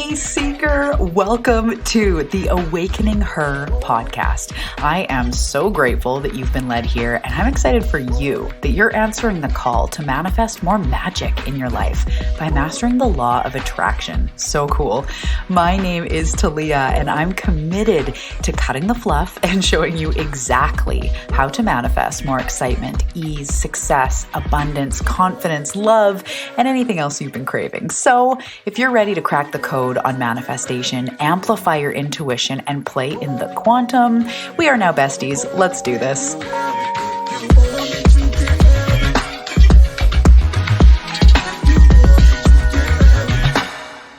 Peace Seeker. Welcome to the Awakening Her podcast. I am so grateful that you've been led here, and I'm excited for you that you're answering the call to manifest more magic in your life by mastering the law of attraction. So cool. My name is Talia, and I'm committed to cutting the fluff and showing you exactly how to manifest more excitement, ease, success, abundance, confidence, love, and anything else you've been craving. So if you're ready to crack the code on manifestation, amplify your intuition, and play in the quantum, we are now besties. Let's do this.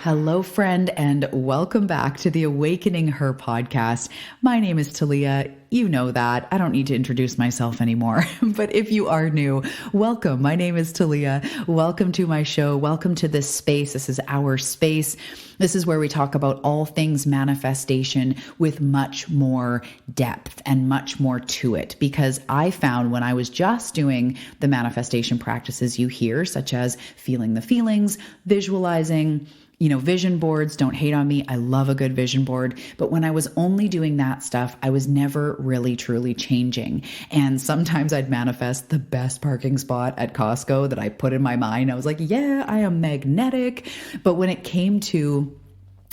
Hello, friend, and welcome back to the Awakening Her podcast. My name is Talia. You know that. I don't need to introduce myself anymore. But if you are new, welcome. My name is Talia. Welcome to my show. Welcome to this space. This is our space. This is where we talk about all things manifestation with much more depth and much more to it. Because I found when I was just doing the manifestation practices you hear, such as feeling the feelings, visualizing, vision boards, don't hate on me. I love a good vision board. But when I was only doing that stuff, I was never really truly changing. And sometimes I'd manifest the best parking spot at Costco that I put in my mind. I was like, yeah, I am magnetic. But when it came to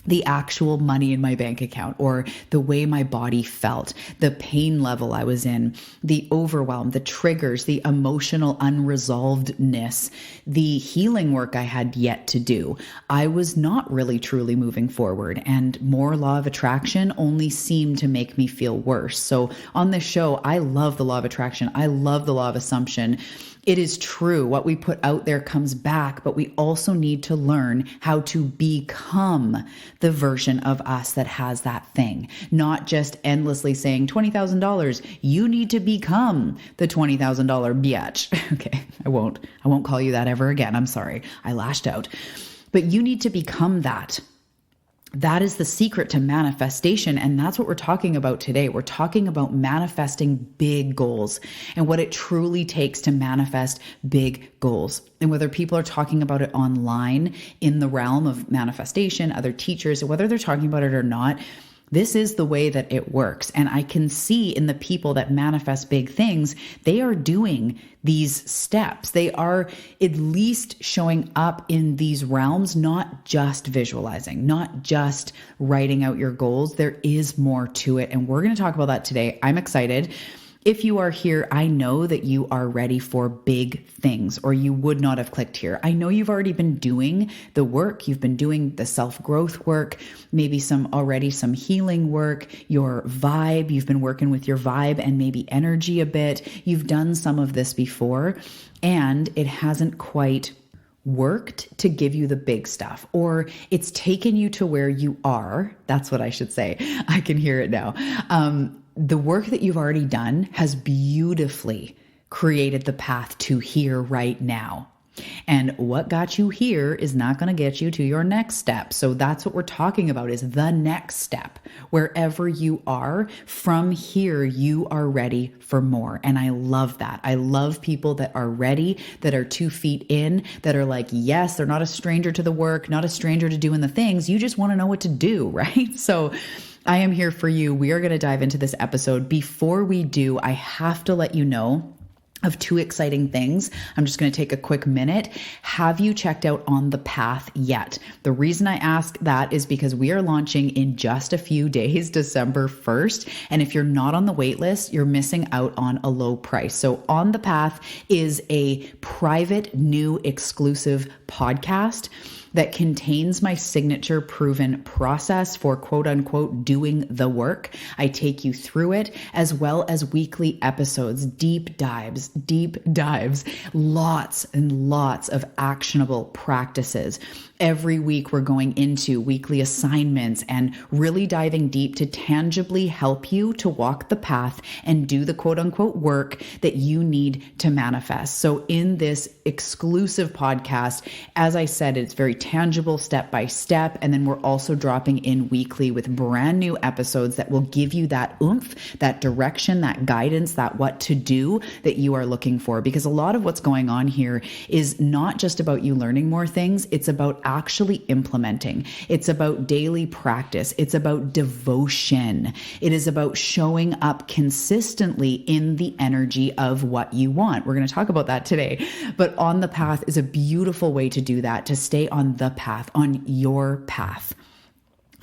the actual money in my bank account, or the way my body felt, the pain level I was in, the overwhelm, the triggers, the emotional unresolvedness, the healing work I had yet to do, I was not really truly moving forward, and more law of attraction only seemed to make me feel worse. So on this show, I love the law of attraction. I love the law of assumption. It is true. What we put out there comes back, but we also need to learn how to become the version of us that has that thing, not just endlessly saying $20,000. You need to become the $20,000 biatch. Okay, I won't call you that ever again. I'm sorry. I lashed out. But you need to become that. That is the secret to manifestation. And that's what we're talking about today. We're talking about manifesting big goals and what it truly takes to manifest big goals. And whether people are talking about it online in the realm of manifestation, other teachers, or whether they're talking about it or not, this is the way that it works. And I can see in the people that manifest big things, they are doing these steps. They are at least showing up in these realms, not just visualizing, not just writing out your goals. There is more to it. And we're going to talk about that today. I'm excited. If you are here, I know that you are ready for big things, or you would not have clicked here. I know you've already been doing the work. You've been doing the self-growth work, maybe some healing work, your vibe. You've been working with your vibe and maybe energy a bit. You've done some of this before, and it hasn't quite worked to give you the big stuff, or it's taken you to where you are. That's what I should say. I can hear it now. The work that you've already done has beautifully created the path to here right now. And what got you here is not going to get you to your next step. So that's what we're talking about, is the next step. Wherever you are, from here, you are ready for more. And I love that. I love people that are ready, that are 2 feet in, that are like, yes, they're not a stranger to the work, not a stranger to doing the things. You just want to know what to do, right? So I am here for you. We are going to dive into this episode. Before we do, I have to let you know of 2 exciting things. I'm just going to take a quick minute. Have you checked out On the Path yet? The reason I ask that is because we are launching in just a few days, December 1st. And if you're not on the wait list, you're missing out on a low price. So On the Path is a private, new, exclusive podcast that contains my signature proven process for quote unquote doing the work. I take you through it, as well as weekly episodes, deep dives, lots and lots of actionable practices. Every week we're going into weekly assignments and really diving deep to tangibly help you to walk the path and do the quote unquote work that you need to manifest. So in this exclusive podcast, as I said, it's very tangible, step by step. And then we're also dropping in weekly with brand new episodes that will give you that oomph, that direction, that guidance, that what to do that you are looking for. Because a lot of what's going on here is not just about you learning more things. It's about actually implementing. It's about daily practice. It's about devotion. It is about showing up consistently in the energy of what you want. We're going to talk about that today. But on the path is a beautiful way to do that, to stay on the path, on your path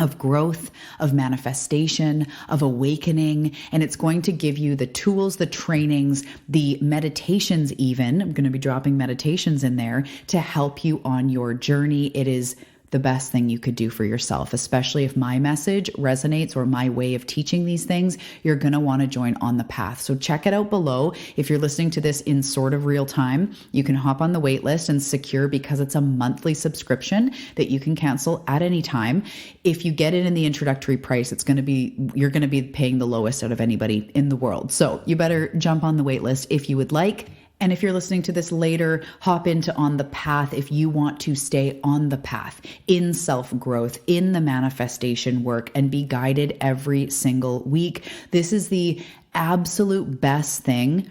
of growth, of manifestation, of awakening. And it's going to give you the tools, the trainings, the meditations even. I'm going to be dropping meditations in there to help you on your journey. It is the best thing you could do for yourself, especially if my message resonates or my way of teaching these things. You're going to want to join on the path. So check it out below. If you're listening to this in sort of real time, you can hop on the wait list and secure, because it's a monthly subscription that you can cancel at any time. If you get it in the introductory price, you're going to be paying the lowest out of anybody in the world. So you better jump on the wait list if you would like. And if you're listening to this later, hop into On the Path if you want to stay on the path in self-growth, in the manifestation work, and be guided every single week. This is the absolute best thing.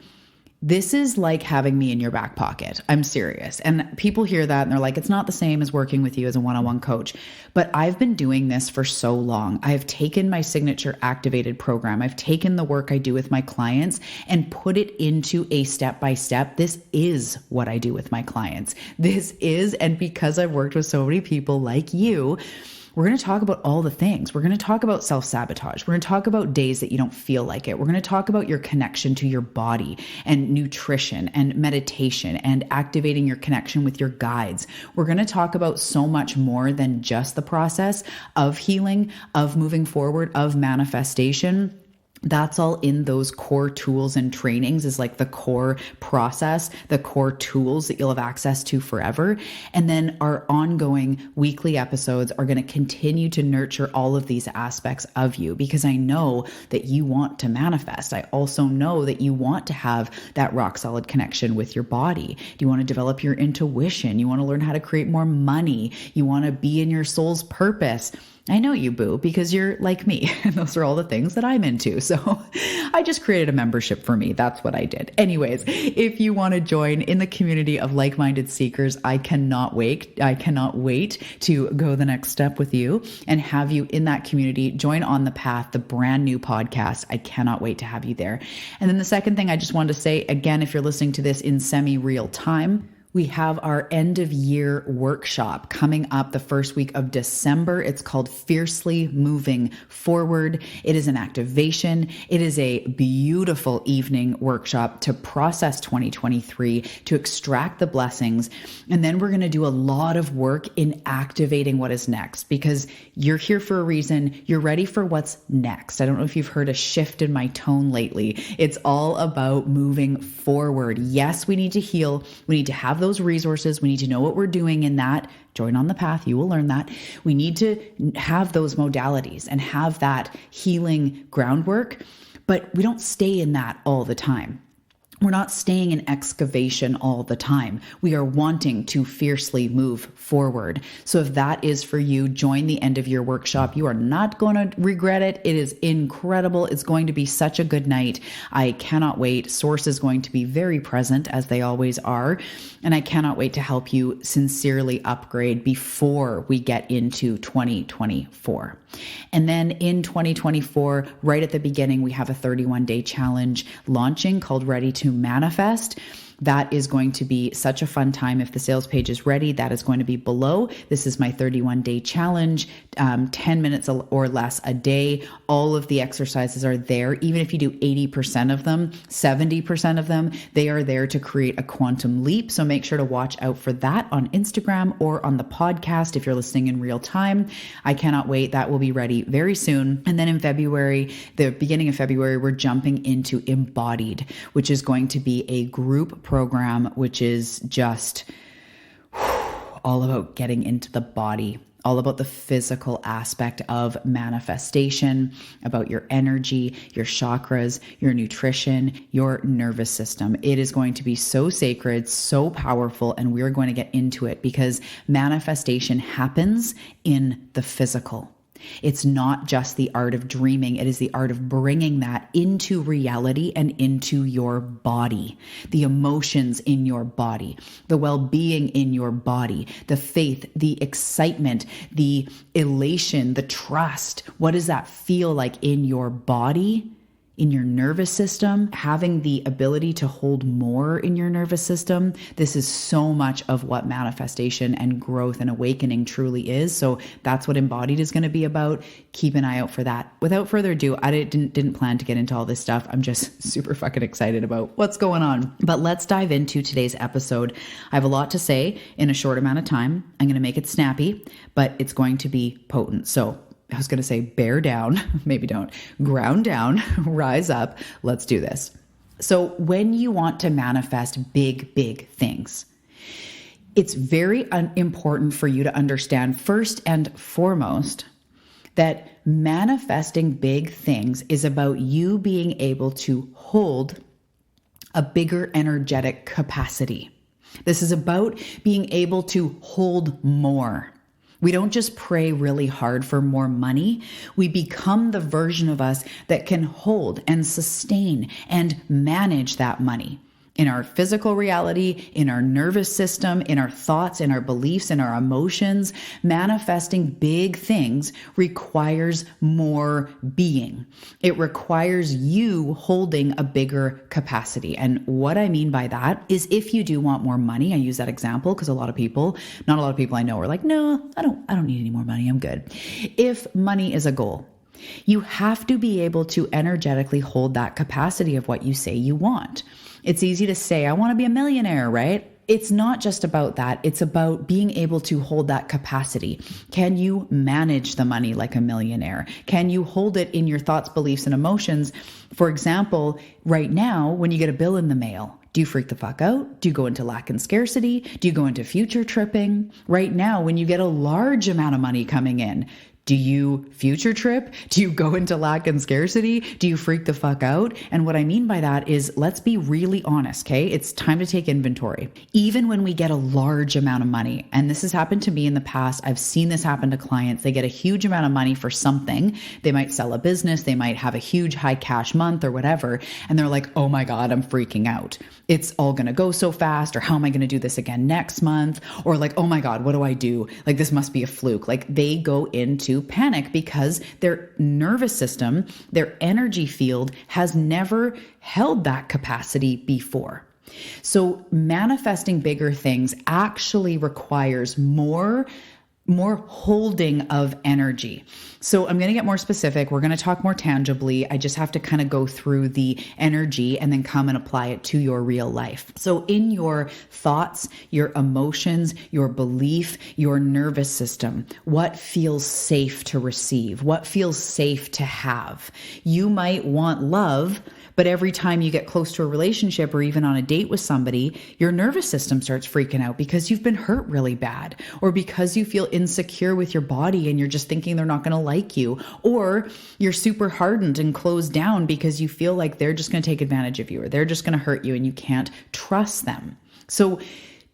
This is like having me in your back pocket. I'm serious. And people hear that and they're like, it's not the same as working with you as a one-on-one coach. But I've been doing this for so long. I've taken my signature activated program. I've taken the work I do with my clients and put it into a step-by-step. This is what I do with my clients. And because I've worked with so many people like you, we're going to talk about all the things. We're going to talk about self-sabotage. We're going to talk about days that you don't feel like it. We're going to talk about your connection to your body and nutrition and meditation and activating your connection with your guides. We're going to talk about so much more than just the process of healing, of moving forward, of manifestation. That's all in those core tools and trainings, is like the core process, the core tools that you'll have access to forever. And then our ongoing weekly episodes are going to continue to nurture all of these aspects of you, because I know that you want to manifest. I also know that you want to have that rock solid connection with your body. You want to develop your intuition. You want to learn how to create more money. You want to be in your soul's purpose. I know you, boo, because you're like me, and those are all the things that I'm into. So I just created a membership for me. That's what I did. Anyways, if you want to join in the community of like-minded seekers, I cannot wait. I cannot wait to go the next step with you and have you in that community. Join On the Path, the brand new podcast. I cannot wait to have you there. And then the second thing I just wanted to say, again, if you're listening to this in semi-real time, we have our end of year workshop coming up the first week of December. It's called Fiercely Moving Forward. It is an activation. It is a beautiful evening workshop to process 2023, to extract the blessings. And then we're going to do a lot of work in activating what is next, because you're here for a reason. You're ready for what's next. I don't know if you've heard a shift in my tone lately. It's all about moving forward. Yes, we need to heal. We need to have those resources. We need to know what we're doing in that. Join On the Path. You will learn that. We need to have those modalities and have that healing groundwork, but we don't stay in that all the time. We're not staying in excavation all the time. We are wanting to fiercely move forward. So if that is for you, join the end of year workshop. You are not going to regret it. It is incredible. It's going to be such a good night. I cannot wait. Source is going to be very present, as they always are. And I cannot wait to help you sincerely upgrade before we get into 2024. And then in 2024, right at the beginning, we have a 31-day challenge launching called Ready to Manifest. That is going to be such a fun time. If the sales page is ready, that is going to be below. This is my 31-day challenge, 10 minutes or less a day. All of the exercises are there. Even if you do 80% of them, 70% of them, they are there to create a quantum leap. So make sure to watch out for that on Instagram or on the podcast if you're listening in real time. I cannot wait. That will be ready very soon. And then in February, the beginning of February, we're jumping into Embodied, which is going to be a group program, which is just all about getting into the body, all about the physical aspect of manifestation, about your energy, your chakras, your nutrition, your nervous system. It is going to be so sacred, so powerful, and we're going to get into it because manifestation happens in the physical. It's not just the art of dreaming. It is the art of bringing that into reality and into your body, the emotions in your body, the well-being in your body, the faith, the excitement, the elation, the trust. What does that feel like in your body? In your nervous system, having the ability to hold more in your nervous system. This is so much of what manifestation and growth and awakening truly is. So that's what Embodied is going to be about. Keep an eye out for that. Without further ado, I didn't plan to get into all this stuff. I'm just super fucking excited about what's going on. But let's dive into today's episode. I have a lot to say in a short amount of time. I'm going to make it snappy, but it's going to be potent. So I was going to say bear down, maybe don't, ground down, rise up. Let's do this. So when you want to manifest big things, it's very important for you to understand first and foremost that manifesting big things is about you being able to hold a bigger energetic capacity. This is about being able to hold more. We don't just pray really hard for more money. We become the version of us that can hold and sustain and manage that money in our physical reality, in our nervous system, in our thoughts, in our beliefs, in our emotions. Manifesting big things requires more being. It requires you holding a bigger capacity. And what I mean by that is if you do want more money, I use that example because not a lot of people I know are like, no, I don't need any more money. I'm good. If money is a goal, you have to be able to energetically hold that capacity of what you say you want. It's easy to say, I want to be a millionaire, right? It's not just about that. It's about being able to hold that capacity. Can you manage the money like a millionaire? Can you hold it in your thoughts, beliefs, and emotions? For example, right now, when you get a bill in the mail, do you freak the fuck out? Do you go into lack and scarcity? Do you go into future tripping? Right now, when you get a large amount of money coming in, do you future trip? Do you go into lack and scarcity? Do you freak the fuck out? And what I mean by that is, let's be really honest, okay? It's time to take inventory. Even when we get a large amount of money, and this has happened to me in the past, I've seen this happen to clients. They get a huge amount of money for something. They might sell a business. They might have a huge high cash month or whatever. And they're like, oh my God, I'm freaking out. It's all going to go so fast. Or how am I going to do this again next month? Or like, oh my God, what do I do? Like, this must be a fluke. Like, they go into panic because their nervous system, their energy field has never held that capacity before. So manifesting bigger things actually requires more holding of energy. So I'm going to get more specific. We're going to talk more tangibly. I just have to kind of go through the energy and then come and apply it to your real life. So in your thoughts, your emotions, your belief, your nervous system, what feels safe to receive? What feels safe to have? You might want love, but every time you get close to a relationship or even on a date with somebody, your nervous system starts freaking out because you've been hurt really bad, or because you feel insecure with your body and you're just thinking they're not going to like you, or you're super hardened and closed down because you feel like they're just going to take advantage of you or they're just going to hurt you and you can't trust them. So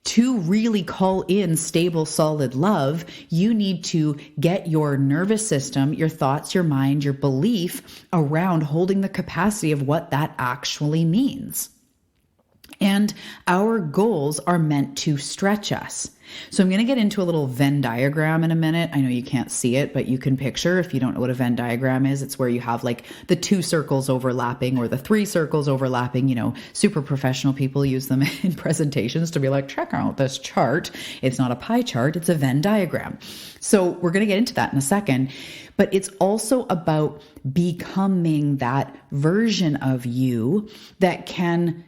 to really call in stable, solid love, you need to get your nervous system, your thoughts, your mind, your belief around holding the capacity of what that actually means. And our goals are meant to stretch us. So I'm going to get into a little Venn diagram in a minute. I know you can't see it, but you can picture, if you don't know what a Venn diagram is, it's where you have like the 2 circles overlapping or the 3 circles overlapping. You know, super professional people use them in presentations to be like, check out this chart. It's not a pie chart, it's a Venn diagram. So we're going to get into that in a second, but it's also about becoming that version of you that can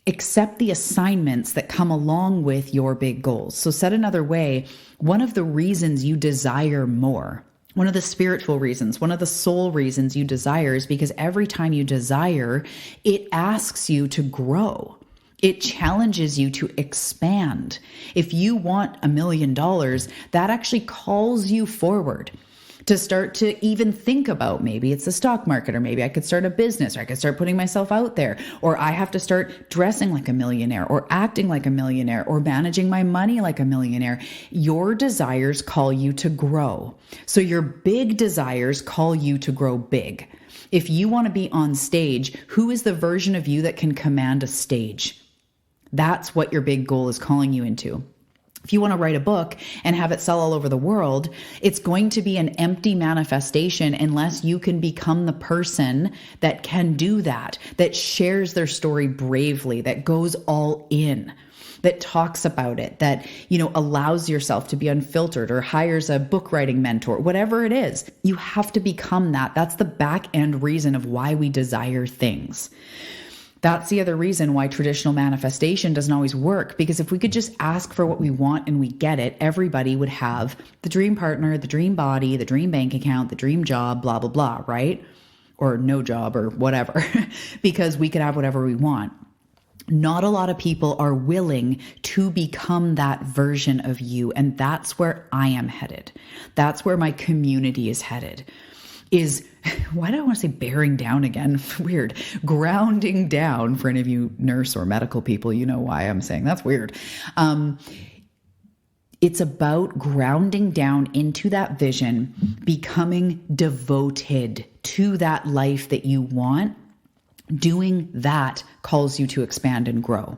accept the assignments that come along with your big goals. So said another way, one of the reasons you desire more, one of the spiritual reasons, one of the soul reasons you desire is because every time you desire, it asks you to grow. It challenges you to expand. If you want $1 million, that actually calls you forward to start to even think about, maybe it's the stock market, or maybe I could start a business, or I could start putting myself out there, or I have to start dressing like a millionaire, or acting like a millionaire, or managing my money like a millionaire. Your desires call you to grow. So your big desires call you to grow big. If you want to be on stage, who is the version of you that can command a stage? That's what your big goal is calling you into. If you want to write a book and have it sell all over the world, it's going to be an empty manifestation unless you can become the person that can do that, that shares their story bravely, that goes all in, that talks about it, that, allows yourself to be unfiltered, or hires a book writing mentor, whatever it is. You have to become that. That's the back end reason of why we desire things. That's the other reason why traditional manifestation doesn't always work, because if we could just ask for what we want and we get it, everybody would have the dream partner, the dream body, the dream bank account, the dream job, blah, blah, blah, right? Or no job or whatever, because we could have whatever we want. Not a lot of people are willing to become that version of you. And that's where I am headed. That's where my community is headed. Why do I want to say bearing down again? Weird. Grounding down. For any of you nurse or medical people, you know why I'm saying that's weird. It's about grounding down into that vision, becoming devoted to that life that you want. Doing that calls you to expand and grow.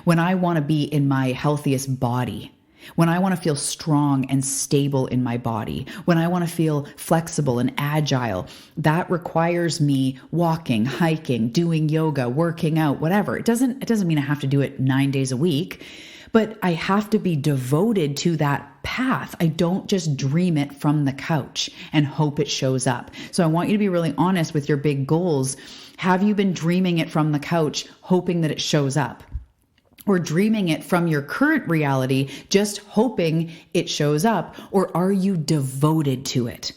When I want to be in my healthiest body, when I want to feel strong and stable in my body, when I want to feel flexible and agile, that requires me walking, hiking, doing yoga, working out, whatever. It doesn't mean I have to do it 9 days a week, but I have to be devoted to that path. I don't just dream it from the couch and hope it shows up. So I want you to be really honest with your big goals. Have you been dreaming it from the couch, hoping that it shows up? Or dreaming it from your current reality, just hoping it shows up? Or are you devoted to it?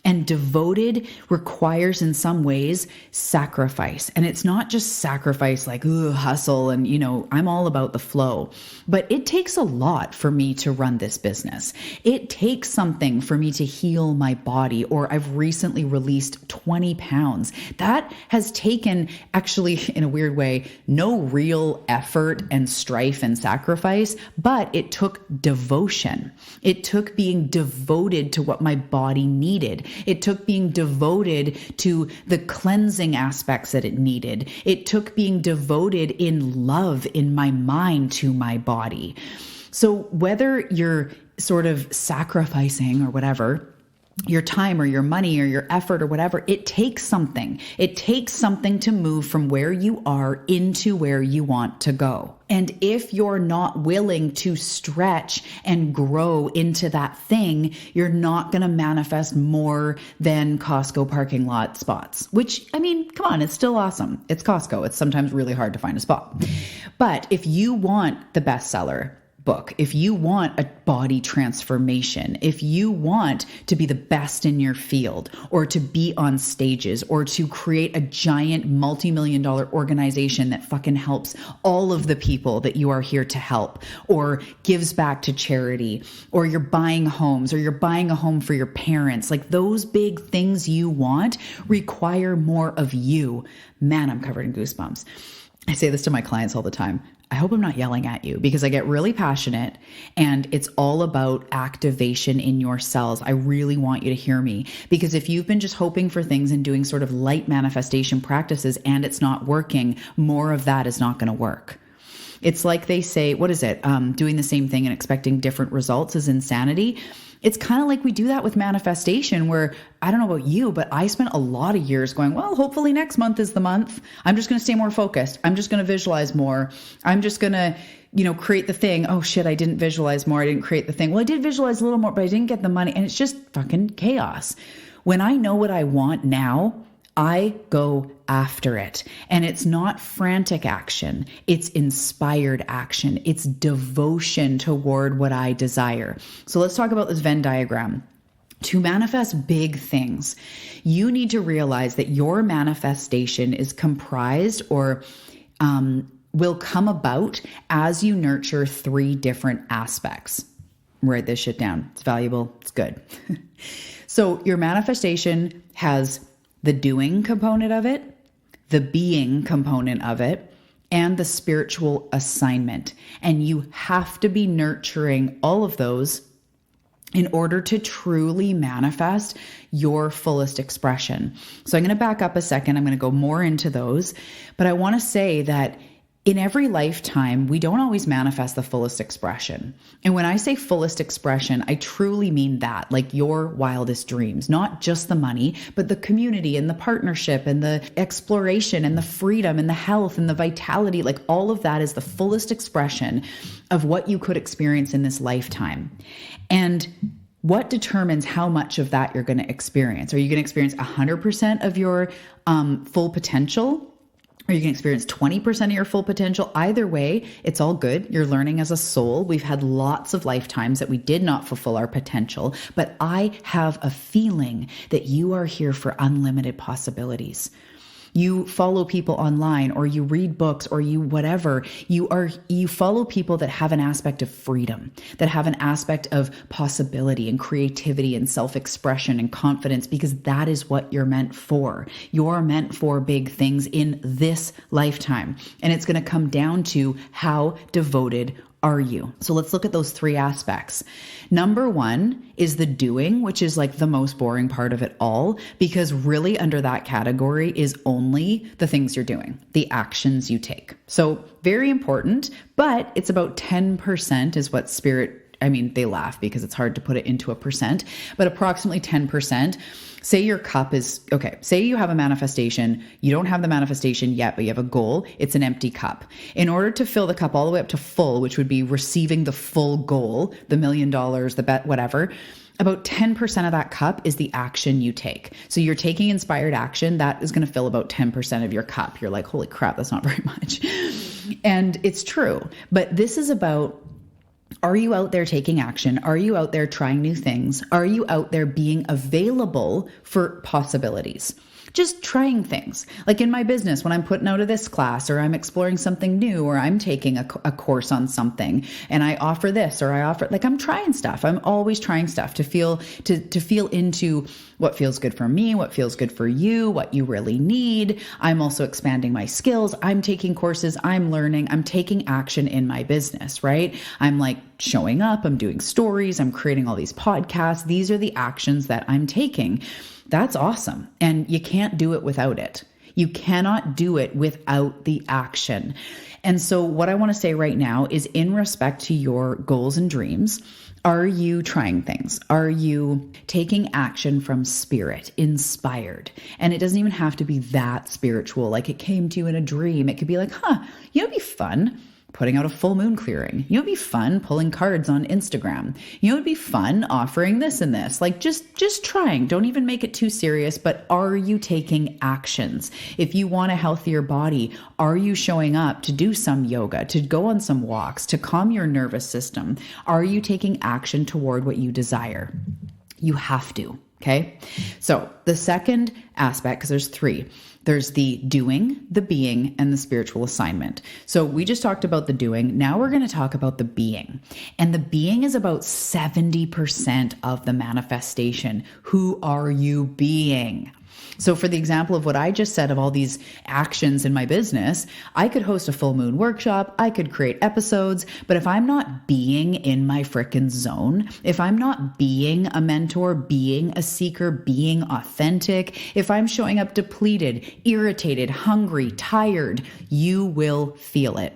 And devoted requires, in some ways, sacrifice. And it's not just sacrifice like, hustle and, I'm all about the flow. But it takes a lot for me to run this business. It takes something for me to heal my body, or I've recently released 20 pounds. That has taken, actually, in a weird way, no real effort and strife and sacrifice, but it took devotion. It took being devoted to what my body needed. It took being devoted to the cleansing aspects that it needed. It took being devoted in love in my mind to my body. So whether you're sort of sacrificing or whatever, your time or your money or your effort or whatever, it takes something. It takes something to move from where you are into where you want to go. And if you're not willing to stretch and grow into that thing, you're not going to manifest more than Costco parking lot spots, which, come on, it's still awesome. It's Costco. It's sometimes really hard to find a spot. But if you want the bestseller book, if you want a body transformation, if you want to be the best in your field, or to be on stages, or to create a giant multi-million-dollar organization that fucking helps all of the people that you are here to help, or gives back to charity, or you're buying homes, or you're buying a home for your parents, like those big things you want require more of you. Man, I'm covered in goosebumps. I say this to my clients all the time. I hope I'm not yelling at you, because I get really passionate and it's all about activation in your cells. I really want you to hear me, because if you've been just hoping for things and doing sort of light manifestation practices and it's not working, more of that is not going to work. It's like they say, what is it? Doing the same thing and expecting different results is insanity. It's kind of like we do that with manifestation, where I don't know about you, but I spent a lot of years going, well, hopefully next month is the month. I'm just going to stay more focused. I'm just going to visualize more. I'm just going to, create the thing. Oh shit, I didn't visualize more. I didn't create the thing. Well, I did visualize a little more, but I didn't get the money. And it's just fucking chaos. When I know what I want now, I go after it. And it's not frantic action. It's inspired action. It's devotion toward what I desire. So let's talk about this Venn diagram. To manifest big things, you need to realize that your manifestation is comprised or will come about as you nurture 3 different aspects. Write this shit down. It's valuable. It's good. So your manifestation has the doing component of it, the being component of it, and the spiritual assignment. And you have to be nurturing all of those in order to truly manifest your fullest expression. So I'm going to back up a second. I'm going to go more into those, but I want to say that in every lifetime, we don't always manifest the fullest expression. And when I say fullest expression, I truly mean that, like your wildest dreams, not just the money, but the community and the partnership and the exploration and the freedom and the health and the vitality, like all of that is the fullest expression of what you could experience in this lifetime. And what determines how much of that you're going to experience? Are you going to experience 100% of your full potential? Or you can experience 20% of your full potential. Either way, it's all good. You're learning as a soul. We've had lots of lifetimes that we did not fulfill our potential, but I have a feeling that you are here for unlimited possibilities. You follow people online, or you read books, or you whatever. You follow people that have an aspect of freedom, that have an aspect of possibility and creativity and self-expression and confidence, because that is what you're meant for. You're meant for big things in this lifetime. And it's going to come down to how devoted are you? So let's look at those three aspects. Number one is the doing, which is like the most boring part of it all, because really under that category is only the things you're doing, the actions you take. So very important, but it's about 10% is what they laugh because it's hard to put it into a percent, but approximately 10%. Say your cup is, okay, say you have a manifestation, you don't have the manifestation yet, but you have a goal, it's an empty cup. In order to fill the cup all the way up to full, which would be receiving the full goal, the $1 million, the bet, whatever, about 10% of that cup is the action you take. So you're taking inspired action, that is going to fill about 10% of your cup. You're like, holy crap, that's not very much. And it's true, but this is about, are you out there taking action? Are you out there trying new things? Are you out there being available for possibilities? Just trying things. Like in my business, when I'm putting out of this class, or I'm exploring something new, or I'm taking a course on something and I offer this, or I offer, like I'm trying stuff. I'm always trying stuff to feel into what feels good for me, what feels good for you, what you really need. I'm also expanding my skills. I'm taking courses, I'm learning, I'm taking action in my business, right? I'm like showing up, I'm doing stories, I'm creating all these podcasts. These are the actions that I'm taking. That's awesome. And you can't do it without it. You cannot do it without the action. And so what I want to say right now is, in respect to your goals and dreams, are you trying things? Are you taking action from spirit, inspired? And it doesn't even have to be that spiritual, like it came to you in a dream. It could be like, it'd be fun putting out a full moon clearing. It'd be fun pulling cards on Instagram. It'd be fun offering this and this. Like just trying. Don't even make it too serious, but are you taking actions? If you want a healthier body, are you showing up to do some yoga, to go on some walks, to calm your nervous system? Are you taking action toward what you desire? You have to. Okay. So the second aspect, because there's three, there's the doing, the being, and the spiritual assignment. So we just talked about the doing. Now we're going to talk about the being. And the being is about 70% of the manifestation. Who are you being? So for the example of what I just said of all these actions in my business, I could host a full moon workshop, I could create episodes, but if I'm not being in my frickin' zone, if I'm not being a mentor, being a seeker, being authentic, if I'm showing up depleted, irritated, hungry, tired, you will feel it.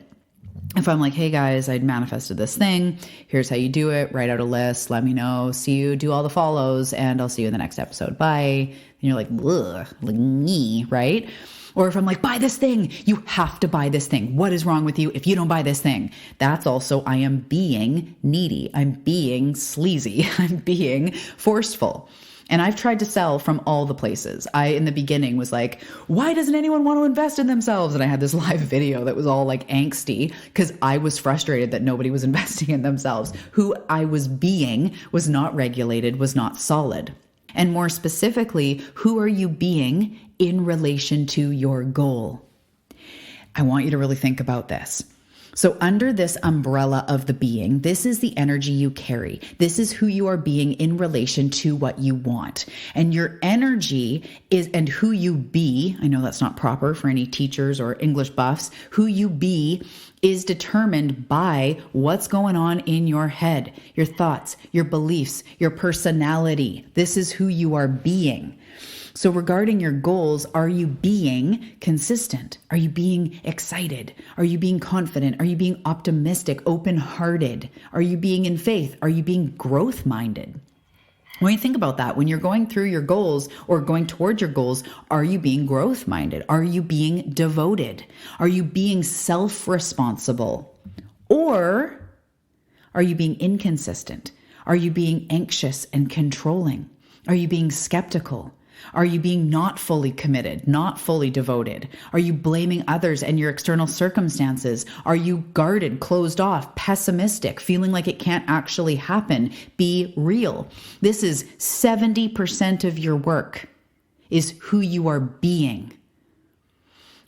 If I'm like, hey guys, I'd manifested this thing. Here's how you do it. Write out a list. Let me know. See you. Do all the follows, and I'll see you in the next episode. Bye. And you're like, ugh, like me, right? Or if I'm like, buy this thing, you have to buy this thing. What is wrong with you if you don't buy this thing? That's also, I am being needy. I'm being sleazy. I'm being forceful. And I've tried to sell from all the places. I, in the beginning, was like, why doesn't anyone want to invest in themselves? And I had this live video that was all like angsty because I was frustrated that nobody was investing in themselves. Who I was being was not regulated, was not solid. And more specifically, who are you being in relation to your goal? I want you to really think about this. So under this umbrella of the being, this is the energy you carry. This is who you are being in relation to what you want. And your energy is, and who you be, I know that's not proper for any teachers or English buffs, who you be is determined by what's going on in your head, your thoughts, your beliefs, your personality. This is who you are being. So regarding your goals, are you being consistent? Are you being excited? Are you being confident? Are you being optimistic, open-hearted? Are you being in faith? Are you being growth-minded? When you think about that, when you're going through your goals or going towards your goals, are you being growth-minded? Are you being devoted? Are you being self-responsible? Or are you being inconsistent? Are you being anxious and controlling? Are you being skeptical? Are you being not fully committed, not fully devoted? Are you blaming others and your external circumstances? Are you guarded, closed off, pessimistic, feeling like it can't actually happen? Be real. This is 70% of your work is who you are being.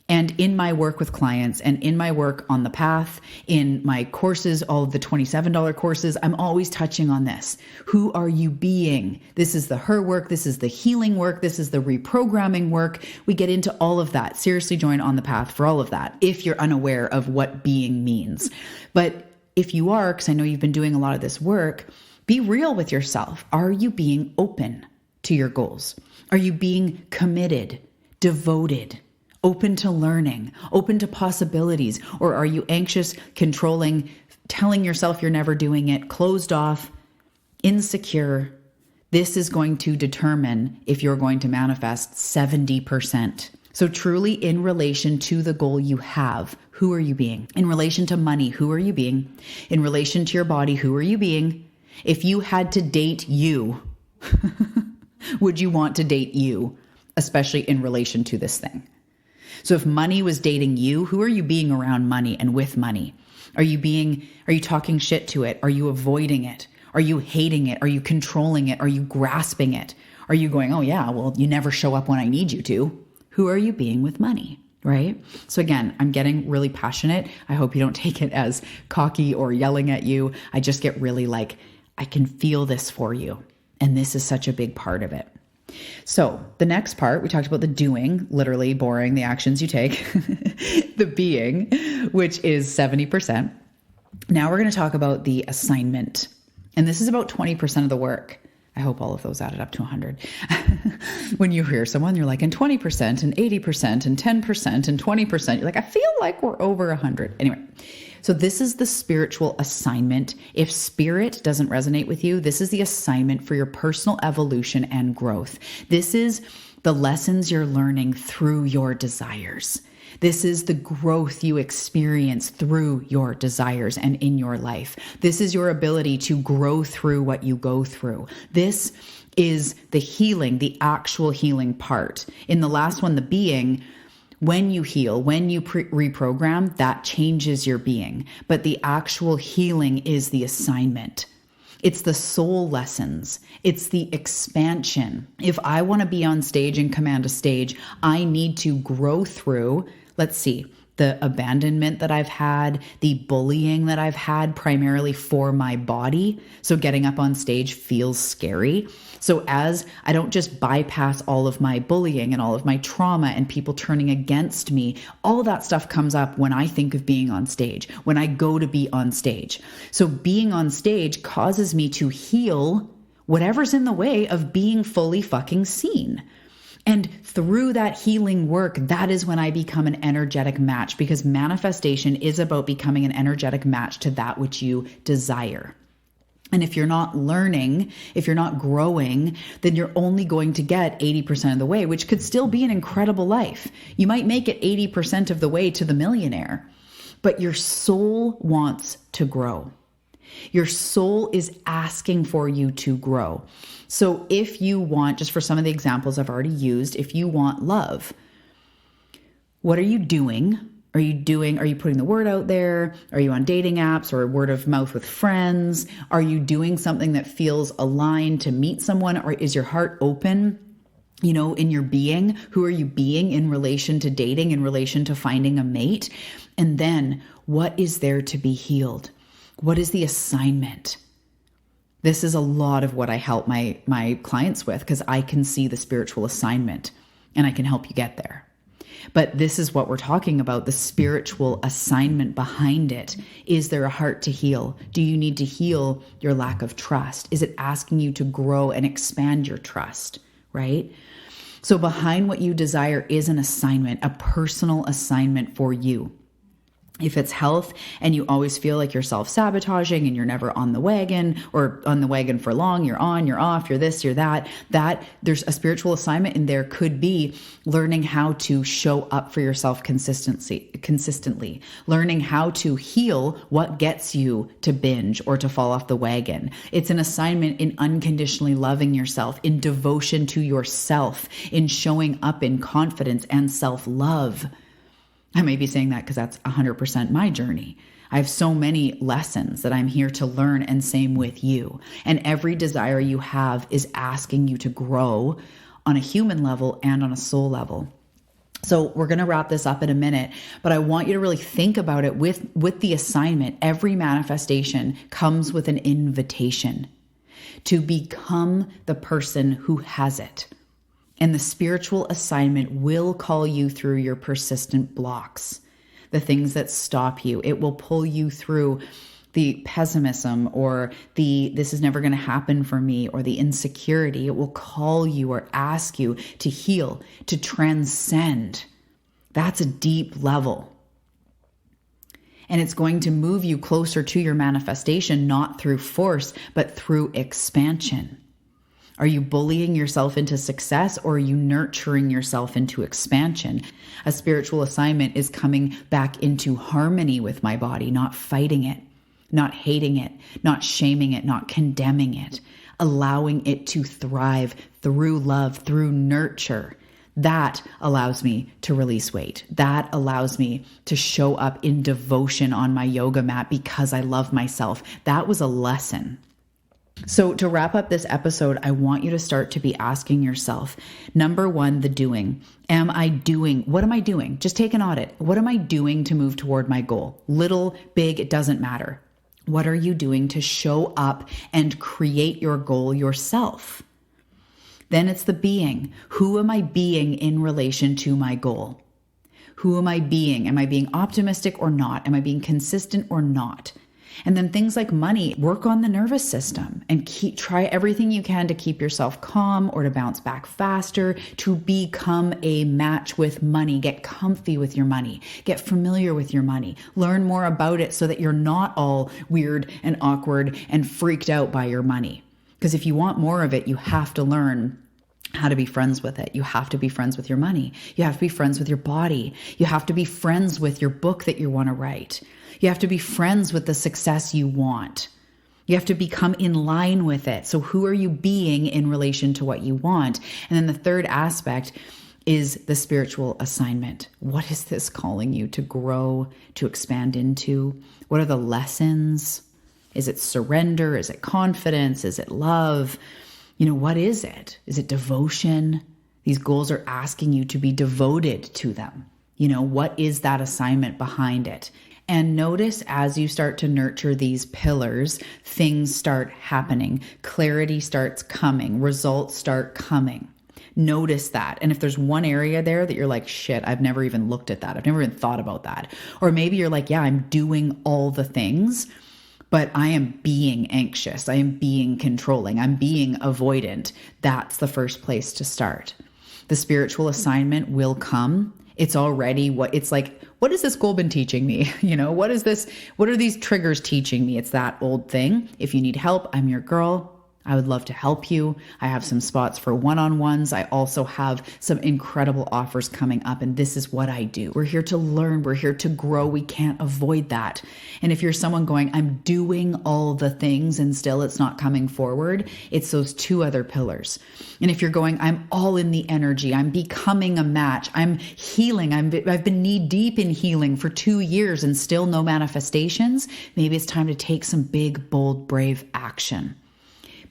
And in my work with clients and in my work on the path, in my courses, all of the $27 courses, I'm always touching on this. Who are you being? This is the her work. This is the healing work. This is the reprogramming work. We get into all of that. Seriously, join on the path for all of that if you're unaware of what being means. But if you are, because I know you've been doing a lot of this work, be real with yourself. Are you being open to your goals? Are you being committed, devoted, open to learning, open to possibilities? Or are you anxious, controlling, telling yourself you're never doing it, closed off, insecure? This is going to determine if you're going to manifest 70%. So truly in relation to the goal you have, who are you being? In relation to money, who are you being? In relation to your body, who are you being? If you had to date you, would you want to date you, especially in relation to this thing? So if money was dating you, who are you being around money and with money? Are you talking shit to it? Are you avoiding it? Are you hating it? Are you controlling it? Are you grasping it? Are you going, oh yeah, well, you never show up when I need you to? Who are you being with money? Right? So again, I'm getting really passionate. I hope you don't take it as cocky or yelling at you. I just get really like, I can feel this for you. And this is such a big part of it. So the next part, we talked about the doing, literally boring, the actions you take, the being, which is 70%. Now we're going to talk about the assignment. And this is about 20% of the work. I hope all of those added up to 100. When you hear someone, you're like, and 20% and 80% and 10% and 20%. You're like, I feel like we're over 100. Anyway, so this is the spiritual assignment. If spirit doesn't resonate with you, this is the assignment for your personal evolution and growth. This is the lessons you're learning through your desires. This is the growth you experience through your desires and in your life. This is your ability to grow through what you go through. This is the healing, the actual healing part. In the last one, the being, when you heal, when you reprogram, that changes your being. But the actual healing is the assignment. It's the soul lessons. It's the expansion. If I want to be on stage and command a stage, I need to grow through, let's see, the abandonment that I've had, the bullying that I've had primarily for my body. So getting up on stage feels scary. So as I don't just bypass all of my bullying and all of my trauma and people turning against me, all that stuff comes up when I think of being on stage, when I go to be on stage. So being on stage causes me to heal whatever's in the way of being fully fucking seen. And through that healing work, that is when I become an energetic match, because manifestation is about becoming an energetic match to that which you desire. And if you're not learning, if you're not growing, then you're only going to get 80% of the way, which could still be an incredible life. You might make it 80% of the way to the millionaire, but your soul wants to grow. Your soul is asking for you to grow. So if you want, just for some of the examples I've already used, if you want love, what are you doing? Are you putting the word out there? Are you on dating apps or word of mouth with friends? Are you doing something that feels aligned to meet someone? Or is your heart open, in your being? Who are you being in relation to dating, in relation to finding a mate? And then what is there to be healed? What is the assignment? This is a lot of what I help my clients with, because I can see the spiritual assignment and I can help you get there. But this is what we're talking about, the spiritual assignment behind it. Is there a heart to heal? Do you need to heal your lack of trust? Is it asking you to grow and expand your trust, right? So behind what you desire is an assignment, a personal assignment for you. If it's health and you always feel like you're self-sabotaging and you're never on the wagon, or on the wagon for long, you're on, you're off, you're this, you're that there's a spiritual assignment in there. Could be learning how to show up for yourself consistently, learning how to heal what gets you to binge or to fall off the wagon. It's an assignment in unconditionally loving yourself, in devotion to yourself, in showing up in confidence and self-love. I may be saying that because that's 100% my journey. I have so many lessons that I'm here to learn, and same with you. And every desire you have is asking you to grow on a human level and on a soul level. So we're going to wrap this up in a minute, but I want you to really think about it with the assignment. Every manifestation comes with an invitation to become the person who has it. And the spiritual assignment will call you through your persistent blocks, the things that stop you. It will pull you through the pessimism or this is never going to happen for me, or the insecurity. It will call you or ask you to heal, to transcend. That's a deep level. And it's going to move you closer to your manifestation, not through force, but through expansion. Are you bullying yourself into success, or are you nurturing yourself into expansion? A spiritual assignment is coming back into harmony with my body, not fighting it, not hating it, not shaming it, not condemning it, allowing it to thrive through love, through nurture. That allows me to release weight. That allows me to show up in devotion on my yoga mat because I love myself. That was a lesson. So to wrap up this episode, I want you to start to be asking yourself, number one, the doing. What am I doing? Just take an audit. What am I doing to move toward my goal? Little, big, it doesn't matter. What are you doing to show up and create your goal yourself? Then it's the being. Who am I being in relation to my goal? Who am I being? Am I being optimistic or not? Am I being consistent or not? And then things like money, work on the nervous system and try everything you can to keep yourself calm or to bounce back faster, to become a match with money. Get comfy with your money, get familiar with your money, learn more about it so that you're not all weird and awkward and freaked out by your money. Because if you want more of it, you have to learn how to be friends with it. You have to be friends with your money. You have to be friends with your body. You have to be friends with your book that you want to write. You have to be friends with the success you want. You have to become in line with it. So who are you being in relation to what you want? And then the third aspect is the spiritual assignment. What is this calling you to grow, to expand into? What are the lessons? Is it surrender? Is it confidence? Is it love? What is it? Is it devotion? These goals are asking you to be devoted to them. What is that assignment behind it? And notice as you start to nurture these pillars, things start happening. Clarity starts coming. Results start coming. Notice that. And if there's one area there that you're like, shit, I've never even looked at that. I've never even thought about that. Or maybe you're like, yeah, I'm doing all the things, but I am being anxious. I am being controlling. I'm being avoidant. That's the first place to start. The spiritual assignment will come. It's already what has this goal been teaching me? What are these triggers teaching me? It's that old thing. If you need help, I'm your girl. I would love to help you. I have some spots for one-on-ones. I also have some incredible offers coming up, and this is what I do. We're here to learn. We're here to grow. We can't avoid that. And if you're someone going, I'm doing all the things and still it's not coming forward, it's those two other pillars. And if you're going, I'm all in the energy, I'm becoming a match, I'm healing, I've been knee deep in healing for 2 years and still no manifestations, maybe it's time to take some big, bold, brave action.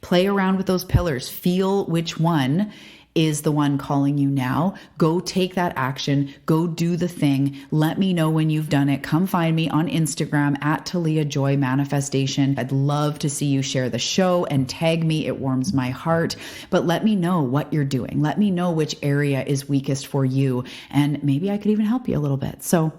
Play around with those pillars, feel which one is the one calling you now, go take that action, go do the thing. Let me know when you've done it. Come find me on Instagram at Talia Joy Manifestation. I'd love to see you share the show and tag me. It warms my heart. But let me know what you're doing. Let me know which area is weakest for you. And maybe I could even help you a little bit. So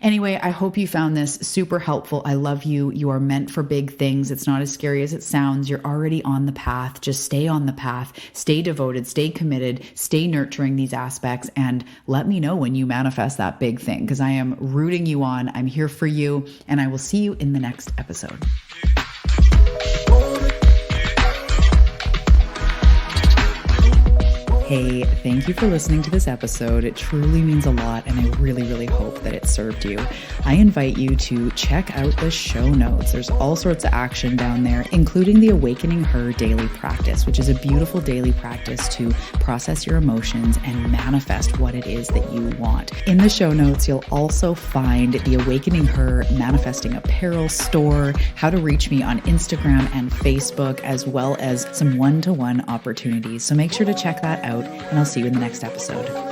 anyway, I hope you found this super helpful. I love you. You are meant for big things. It's not as scary as it sounds. You're already on the path. Just stay on the path. Stay devoted. Stay committed. Stay nurturing these aspects. And let me know when you manifest that big thing, because I am rooting you on. I'm here for you. And I will see you in the next episode. Hey, thank you for listening to this episode. It truly means a lot, and I really, really hope that it served you. I invite you to check out the show notes. There's all sorts of action down there, including the Awakening Her daily practice, which is a beautiful daily practice to process your emotions and manifest what it is that you want. In the show notes, you'll also find the Awakening Her Manifesting Apparel store, how to reach me on Instagram and Facebook, as well as some one-to-one opportunities. So make sure to check that out, and I'll see you in the next episode.